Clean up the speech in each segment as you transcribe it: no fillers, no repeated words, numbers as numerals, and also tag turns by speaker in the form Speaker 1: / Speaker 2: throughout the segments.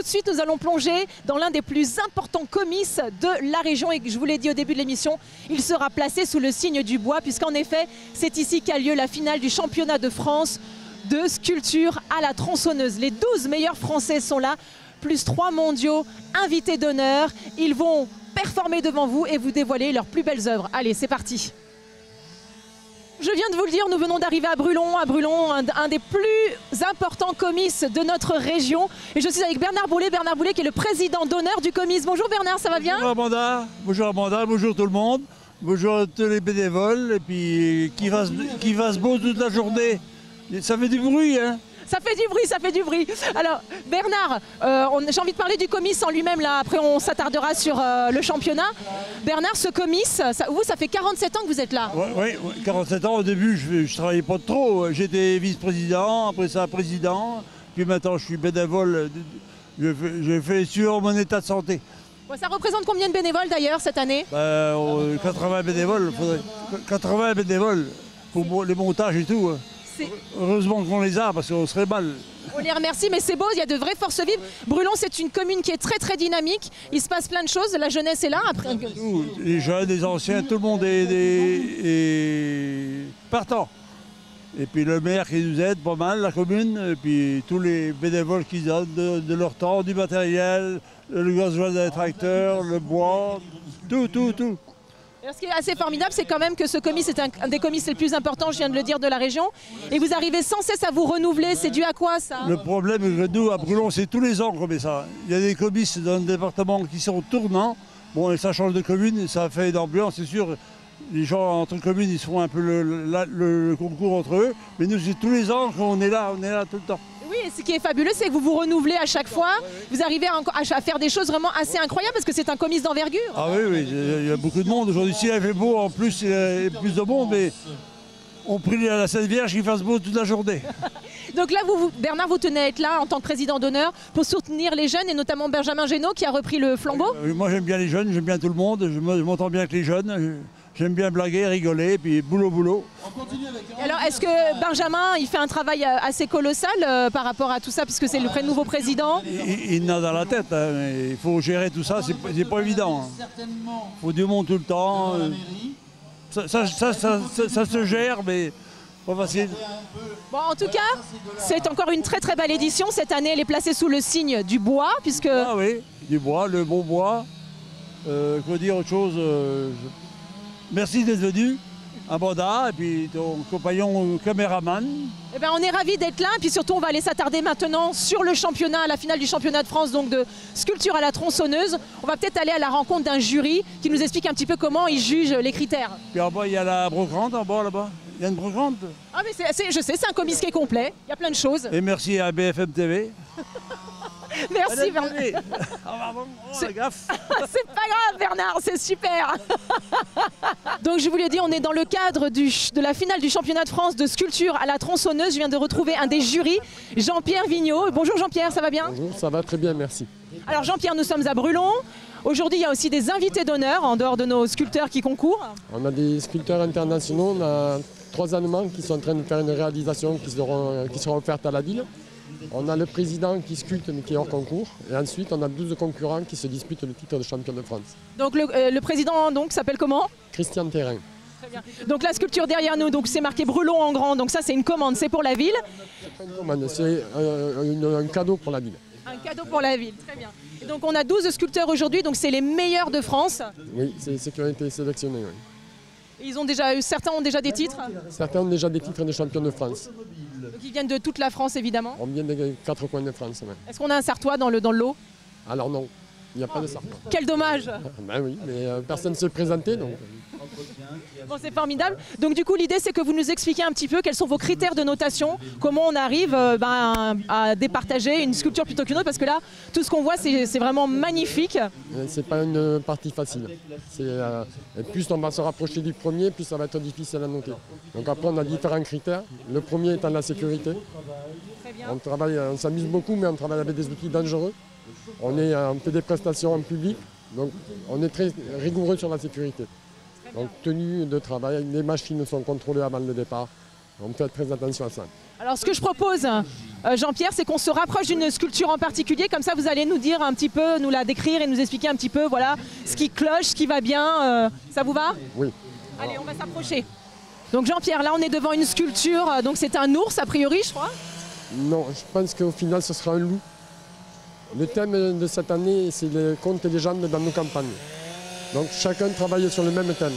Speaker 1: tout de suite, nous allons plonger dans l'un des plus importants comices de la région. Et je vous l'ai dit au début de l'émission, il sera placé sous le signe du bois, puisqu'en effet, c'est ici qu'a lieu la finale du championnat de France de sculpture à la tronçonneuse. Les 12 meilleurs Français sont là, plus 3 mondiaux invités d'honneur. Ils vont performer devant vous et vous dévoiler leurs plus belles œuvres. Allez, c'est parti. Je viens de vous le dire, nous venons d'arriver à Brulon, un des plus importants comices de notre région. Et je suis avec Bernard Boulet qui est le président d'honneur du comice. Bonjour Bernard, ça va bien?
Speaker 2: Bonjour Amanda, bonjour tout le monde, bonjour à tous les bénévoles, et puis qui fasse beau toute la journée. Ça fait du bruit, hein?
Speaker 1: Ça fait du bruit, ça fait du bruit. Alors Bernard, j'ai envie de parler du comice en lui-même, là, après on s'attardera sur le championnat. Bernard, ce comice, ça fait 47 ans que vous êtes là.
Speaker 2: Oui, 47 ans, au début je ne travaillais pas trop, j'étais vice-président, après ça président, puis maintenant je suis bénévole, je fais sur mon état de santé.
Speaker 1: Ça représente combien de bénévoles d'ailleurs cette année?
Speaker 2: 80 bénévoles, 80 bénévoles pour les montages et tout. Heureusement qu'on les a, parce qu'on serait mal.
Speaker 1: On les remercie, mais c'est beau, il y a de vraies forces vives. Brulon, c'est une commune qui est très très dynamique. Il se passe plein de choses, la jeunesse est là. Après...
Speaker 2: Les jeunes, les anciens, tout le monde est partant. Et puis le maire qui nous aide pas mal, la commune, et puis tous les bénévoles qui donnent de leur temps, du matériel, le gasoil des tracteurs, le bois, tout.
Speaker 1: Alors, ce qui est assez formidable, c'est quand même que ce comice est un des comices les plus importants, je viens de le dire, de la région. Et vous arrivez sans cesse à vous renouveler. C'est dû à quoi, ça?
Speaker 2: Le problème que nous, à Brulon, c'est tous les ans qu'on met ça. Il y a des comices dans le département qui sont tournants. Bon, et ça change de commune, ça fait une ambiance, c'est sûr. Les gens entre communes, ils se font un peu le concours entre eux. Mais nous, c'est tous les ans qu'on est là tout le temps.
Speaker 1: Oui, et ce qui est fabuleux, c'est que vous vous renouvelez à chaque fois. Vous arrivez à faire des choses vraiment assez incroyables parce que c'est un comice d'envergure.
Speaker 2: Ah oui, il y a beaucoup de monde. Aujourd'hui, s'il avait fait beau, en plus, il y a plus de monde, mais on prie à la Sainte Vierge qu'il fasse beau toute la journée.
Speaker 1: Donc là, Bernard, vous tenez à être là en tant que président d'honneur pour soutenir les jeunes et notamment Benjamin Génaud qui a repris le flambeau.
Speaker 2: Moi, j'aime bien les jeunes, j'aime bien tout le monde, je m'entends bien avec les jeunes. J'aime bien blaguer, rigoler, puis boulot.
Speaker 1: Alors, est-ce que Benjamin, il fait un travail assez colossal par rapport à tout ça, puisque c'est le nouveau président?
Speaker 2: Il n'a dans la tête, hein, mais il faut gérer tout ça, c'est pas évident. Il faut du monde tout le temps. Ça se gère, mais pas facile.
Speaker 1: Bon, en tout cas, c'est encore une très très belle édition. Cette année, elle est placée sous le signe du bois, puisque...
Speaker 2: Ah oui, du bois, le bon bois. Quoi dire autre chose Merci d'être venu, Amanda, et puis ton compagnon caméraman.
Speaker 1: Eh ben, on est ravis d'être là, et puis surtout on va aller s'attarder maintenant sur le championnat, la finale du championnat de France, donc de sculpture à la tronçonneuse. On va peut-être aller à la rencontre d'un jury qui nous explique un petit peu comment ils jugent les critères.
Speaker 2: Puis en bas, il y a la brocante, en bas là-bas. Il y a une brocante.
Speaker 1: Ah mais je sais, c'est un comice qui est complet, il y a plein de choses.
Speaker 2: Et merci à BFM TV.
Speaker 1: Merci Bernard.
Speaker 2: C'est gaffe.
Speaker 1: C'est pas grave Bernard, c'est super. Donc je vous l'ai dit, on est dans le cadre de la finale du championnat de France de sculpture à la tronçonneuse. Je viens de retrouver un des jurys, Jean-Pierre Vigneault. Bonjour Jean-Pierre, ça va bien?
Speaker 3: Bonjour, ça va très bien, merci.
Speaker 1: Alors Jean-Pierre, nous sommes à Brulon. Aujourd'hui, il y a aussi des invités d'honneur en dehors de nos sculpteurs qui concourent.
Speaker 3: On a des sculpteurs internationaux, on a 3 Allemands qui sont en train de faire une réalisation qui sera offerte à la ville. On a le président qui sculpte mais qui est hors concours. Et ensuite, on a 12 concurrents qui se disputent le titre de champion de France.
Speaker 1: Donc le président s'appelle comment?
Speaker 3: Christian Terrain.
Speaker 1: Très bien. Donc la sculpture derrière nous, c'est marqué Brulon en grand. Donc ça, c'est une commande, c'est pour la ville.
Speaker 3: C'est pas une commande, c'est un cadeau pour la ville.
Speaker 1: Un cadeau pour la ville, très bien. Et donc on a 12 sculpteurs aujourd'hui, donc c'est les meilleurs de France.
Speaker 3: Oui, c'est ceux qui ont été sélectionnés. Oui.
Speaker 1: Certains ont déjà des titres?
Speaker 3: Certains ont déjà des titres de champion de France.
Speaker 1: Donc ils viennent de toute la France évidemment?
Speaker 3: On vient des 4 coins de France. Ouais.
Speaker 1: Est-ce qu'on a un Sartois dans le lot?
Speaker 3: Alors non, il n'y a pas de Sartois.
Speaker 1: Quel dommage!
Speaker 3: Ben oui, mais personne ne s'est présenté donc...
Speaker 1: Bon, c'est formidable. Donc du coup, l'idée, c'est que vous nous expliquiez un petit peu quels sont vos critères de notation, comment on arrive à départager une sculpture plutôt qu'une autre, parce que là, tout ce qu'on voit, c'est vraiment magnifique.
Speaker 3: C'est pas une partie facile. Plus on va se rapprocher du premier, plus ça va être difficile à noter. Donc après, on a différents critères. Le premier étant la sécurité. On s'amuse beaucoup, mais on travaille avec des outils dangereux. On fait des prestations en public, donc on est très rigoureux sur la sécurité. Donc tenue de travail, les machines sont contrôlées avant le départ. On fait très attention à ça.
Speaker 1: Alors ce que je propose, Jean-Pierre, c'est qu'on se rapproche d'une sculpture en particulier, comme ça vous allez nous dire un petit peu, nous la décrire et nous expliquer un petit peu, voilà, ce qui cloche, ce qui va bien. Ça vous va?
Speaker 3: Oui.
Speaker 1: Allez, on va s'approcher. Donc Jean-Pierre, là on est devant une sculpture, donc c'est un ours a priori, je crois.
Speaker 3: Non, je pense qu'au final ce sera un loup. Le thème de cette année, c'est les contes et légendes dans nos campagnes. Donc chacun travaille sur le même thème.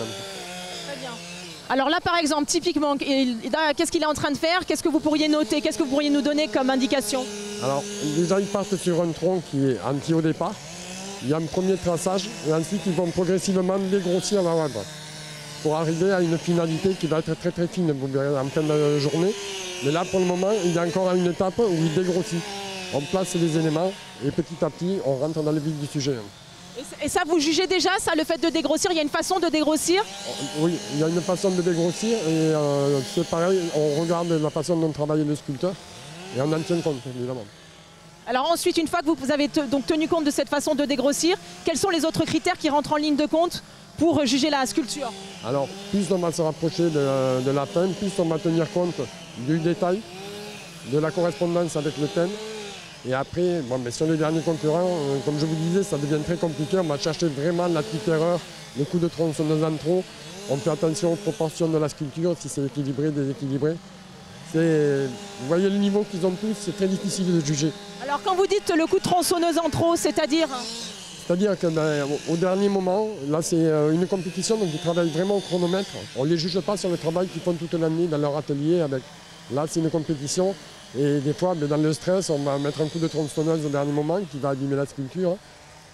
Speaker 1: Très bien. Alors là par exemple, typiquement, qu'est-ce qu'il est en train de faire? Qu'est-ce que vous pourriez noter? Qu'est-ce que vous pourriez nous donner comme indication?
Speaker 3: Alors déjà ils partent sur un tronc qui est anti au départ. Il y a un premier traçage et ensuite ils vont progressivement dégrossir la œuvre pour arriver à une finalité qui va être très très fine, vous verrez en fin de journée. Mais là pour le moment, il y a encore une étape où il dégrossit. On place les éléments et petit à petit on rentre dans le vif du sujet.
Speaker 1: Et ça, vous jugez déjà, ça, le fait de dégrossir? Il y a une façon de dégrossir?
Speaker 3: Oui, il y a une façon de dégrossir et c'est pareil, on regarde la façon dont travaille le sculpteur et on en tient compte évidemment.
Speaker 1: Alors ensuite, une fois que vous avez donc tenu compte de cette façon de dégrossir, quels sont les autres critères qui rentrent en ligne de compte pour juger la sculpture?
Speaker 3: Alors, plus on va se rapprocher de la fin, plus on va tenir compte du détail, de la correspondance avec le thème. Et après, bon, mais sur les derniers concurrents, comme je vous disais, ça devient très compliqué. On va chercher vraiment la petite erreur, le coup de tronçonneuse en trop. On fait attention aux proportions de la sculpture, si c'est équilibré, déséquilibré. Vous voyez le niveau qu'ils ont tous, c'est très difficile de juger.
Speaker 1: Alors quand vous dites le coup de tronçonneuse en trop, c'est-à-dire?
Speaker 3: C'est-à-dire qu'au dernier moment, là c'est une compétition, donc ils travaillent vraiment au chronomètre. On ne les juge pas sur le travail qu'ils font toute l'année dans leur atelier. Là c'est une compétition et des fois dans le stress, on va mettre un coup de tronçonneuse au dernier moment qui va abîmer la sculpture.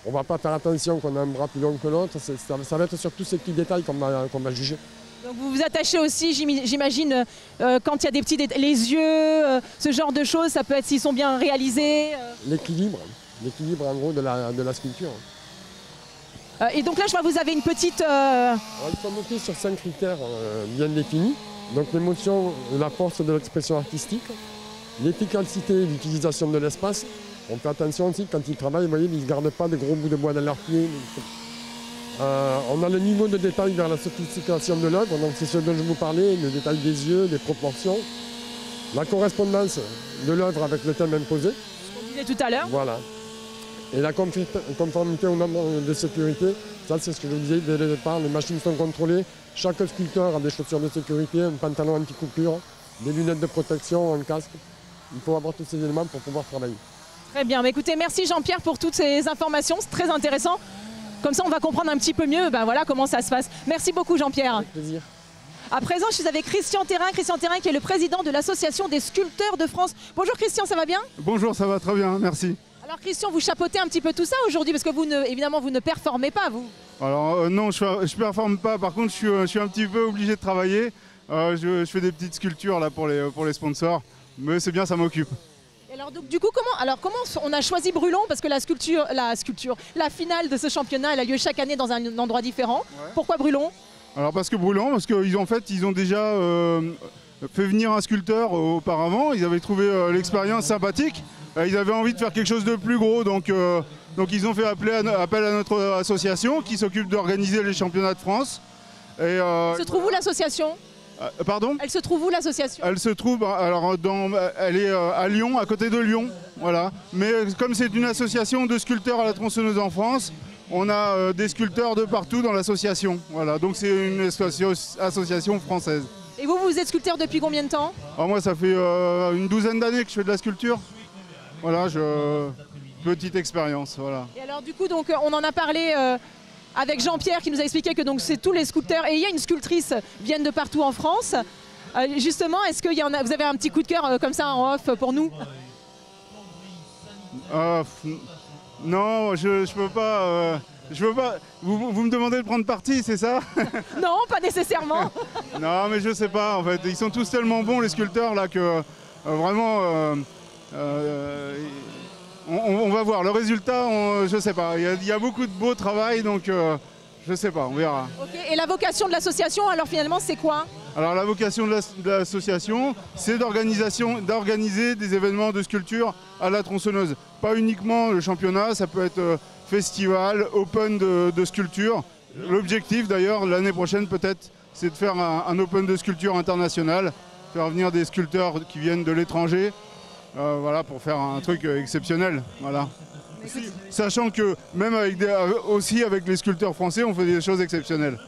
Speaker 3: On ne va pas faire attention qu'on a un bras plus long que l'autre, ça va être sur tous ces petits détails qu'on va juger.
Speaker 1: Donc vous vous attachez aussi, j'imagine, quand il y a des petits détails, les yeux, ce genre de choses, ça peut être s'ils sont bien réalisés.
Speaker 3: L'équilibre en gros de la sculpture.
Speaker 1: Et donc là, je vois que vous avez une petite...
Speaker 3: Ils sont notés sur 5 critères bien définis. Donc l'émotion, la force de l'expression artistique, l'efficacité et l'utilisation de l'espace. On fait attention aussi quand ils travaillent, vous voyez, ils ne gardent pas des gros bouts de bois dans leurs pieds. On a le niveau de détail vers la sophistication de l'œuvre, donc c'est ce dont je vous parlais, le détail des yeux, des proportions, la correspondance de l'œuvre avec le thème imposé.
Speaker 1: Ce qu'on disait tout à l'heure.
Speaker 3: Voilà. Et la conformité aux normes de sécurité, ça c'est ce que je vous disais dès le départ, les machines sont contrôlées, chaque sculpteur a des chaussures de sécurité, un pantalon anti-coupure, des lunettes de protection, un casque. Il faut avoir tous ces éléments pour pouvoir travailler.
Speaker 1: Très bien, mais écoutez, merci Jean-Pierre pour toutes ces informations, c'est très intéressant. Comme ça, on va comprendre un petit peu mieux voilà, comment ça se passe. Merci beaucoup Jean-Pierre.
Speaker 3: Avec plaisir.
Speaker 1: À présent, je suis avec Christian Thérin qui est le président de l'Association des sculpteurs de France. Bonjour Christian, ça va bien?
Speaker 4: Bonjour, ça va très bien, merci.
Speaker 1: Alors Christian, vous chapeautez un petit peu tout ça aujourd'hui parce que évidemment, vous ne performez pas, vous.
Speaker 4: Alors non, je ne performe pas, par contre je suis un petit peu obligé de travailler. Je fais des petites sculptures là, pour les sponsors, mais c'est bien, ça m'occupe.
Speaker 1: Alors donc, du coup, comment on a choisi Brulon? Parce que la finale de ce championnat, elle a lieu chaque année dans un endroit différent. Ouais. Pourquoi Brulon? Alors
Speaker 4: parce qu'ils ont déjà fait venir un sculpteur auparavant. Ils avaient trouvé l'expérience sympathique. Ils avaient envie de faire quelque chose de plus gros, donc ils ont fait appel à notre association qui s'occupe d'organiser les championnats de France.
Speaker 1: Se trouve où l'association?
Speaker 4: Pardon?
Speaker 1: Elle se trouve où l'association?
Speaker 4: Elle se trouve, elle est à Lyon, à côté de Lyon, voilà. Mais comme c'est une association de sculpteurs à la tronçonneuse en France, on a des sculpteurs de partout dans l'association, voilà. Donc c'est une association française.
Speaker 1: Et vous êtes sculpteur depuis combien de temps?
Speaker 4: Moi, ça fait une douzaine d'années que je fais de la sculpture. Voilà, petite expérience, voilà.
Speaker 1: Et alors du coup, donc, on en a parlé avec Jean-Pierre qui nous a expliqué que c'est tous les sculpteurs, et il y a une sculptrice, viennent de partout en France. Justement, est-ce que vous avez un petit coup de cœur comme ça en off pour nous?
Speaker 4: Non, je peux pas. Vous me demandez de prendre parti, c'est ça?
Speaker 1: Non, pas nécessairement.
Speaker 4: Non, mais je sais pas, en fait. Ils sont tous tellement bons, les sculpteurs, là, que vraiment... on va voir. Le résultat, je sais pas. Il y a beaucoup de beau travail, donc je sais pas, on verra.
Speaker 1: Okay. Et la vocation de l'association, alors finalement, c'est quoi?
Speaker 4: Alors la vocation de l'association, c'est d'organiser des événements de sculpture à la tronçonneuse. Pas uniquement le championnat, ça peut être festival, open de sculpture. L'objectif d'ailleurs, l'année prochaine peut-être, c'est de faire un open de sculpture international, faire venir des sculpteurs qui viennent de l'étranger voilà, pour faire un truc exceptionnel. Voilà. Sachant que même aussi avec les sculpteurs français, on fait des choses exceptionnelles.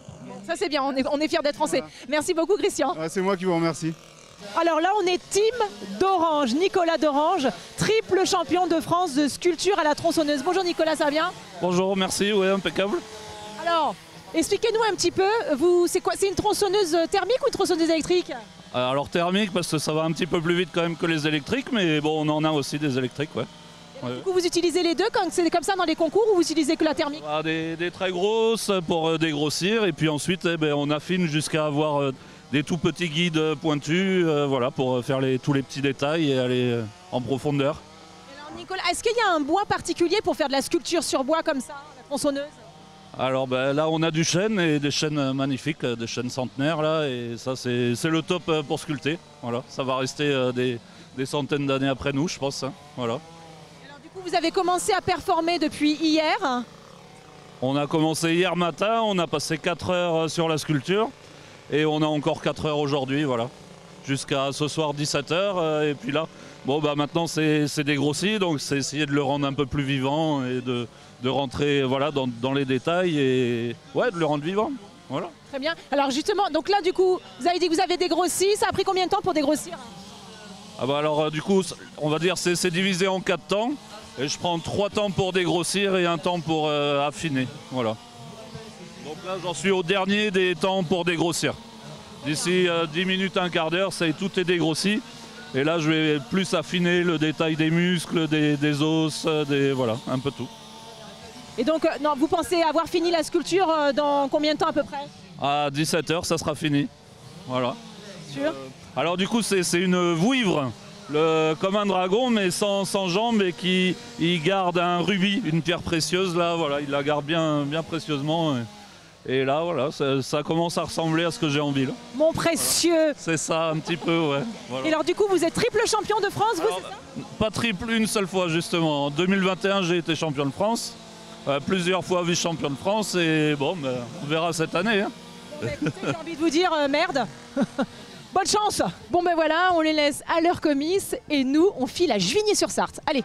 Speaker 1: Ça c'est bien, on est fiers d'être français. Voilà. Merci beaucoup Christian.
Speaker 4: C'est moi qui vous remercie.
Speaker 1: Alors là, on est team d'Orange, Nicolas d'Orange, triple champion de France de sculpture à la tronçonneuse. Bonjour Nicolas, ça va bien?
Speaker 5: Bonjour, merci, ouais, impeccable.
Speaker 1: Alors, expliquez-nous un petit peu, c'est quoi? C'est une tronçonneuse thermique ou une tronçonneuse électrique?
Speaker 5: Alors thermique, parce que ça va un petit peu plus vite quand même que les électriques, mais bon, on en a aussi des électriques, ouais.
Speaker 1: Ouais. Du coup, vous utilisez les deux quand c'est comme ça dans les concours ou vous utilisez que la thermique?
Speaker 5: Des très grosses pour dégrossir, et puis ensuite, on affine jusqu'à avoir des tout petits guides pointus, voilà, pour faire tous les petits détails et aller en profondeur.
Speaker 1: Alors Nicolas, est-ce qu'il y a un bois particulier pour faire de la sculpture sur bois comme ça, la tronçonneuse?
Speaker 5: Alors là, on a du chêne et des chênes magnifiques, des chênes centenaires là, et ça c'est le top pour sculpter. Voilà, ça va rester des centaines d'années après nous, je pense. Hein, voilà.
Speaker 1: Alors du coup, vous avez commencé à performer depuis hier?
Speaker 5: On a commencé hier matin, on a passé 4 heures sur la sculpture. Et on a encore 4 heures aujourd'hui, voilà. Jusqu'à ce soir 17 heures. Et puis là, maintenant c'est dégrossi, donc c'est essayer de le rendre un peu plus vivant et de rentrer voilà, dans les détails et ouais, de le rendre vivant. Voilà.
Speaker 1: Très bien. Alors justement, donc là du coup, vous avez dit que vous avez dégrossi. Ça a pris combien de temps pour dégrossir?
Speaker 5: Alors du coup, on va dire c'est divisé en 4 temps. Et je prends 3 temps pour dégrossir et 1 temps pour affiner. Voilà. Donc là, j'en suis au dernier des temps pour dégrossir. D'ici 10 minutes, un quart d'heure, tout est dégrossi. Et là, je vais plus affiner le détail des muscles, des os, voilà, un peu tout.
Speaker 1: Et donc, non, vous pensez avoir fini la sculpture dans combien de temps à peu près?
Speaker 5: À 17 heures, ça sera fini. Voilà.
Speaker 1: Sûr?
Speaker 5: Alors du coup, c'est une vouivre, comme un dragon, mais sans jambes et qui garde un rubis, une pierre précieuse. Là, voilà, il la garde bien précieusement. Et là, voilà, ça commence à ressembler à ce que j'ai envie. Là.
Speaker 1: Mon précieux!
Speaker 5: C'est ça, un petit peu, ouais. Voilà.
Speaker 1: Et alors, du coup, vous êtes triple champion de France, vous, c'est ça?
Speaker 5: Pas triple une seule fois, justement. En 2021, j'ai été champion de France. Plusieurs fois vice-champion de France. Et bon, on verra cette année. Hein.
Speaker 1: Bon, écoutez, j'ai envie de vous dire, merde! Bonne chance! Bon, voilà, on les laisse à leur comice. Et nous, on file à Juigné-sur-Sarthe. Allez!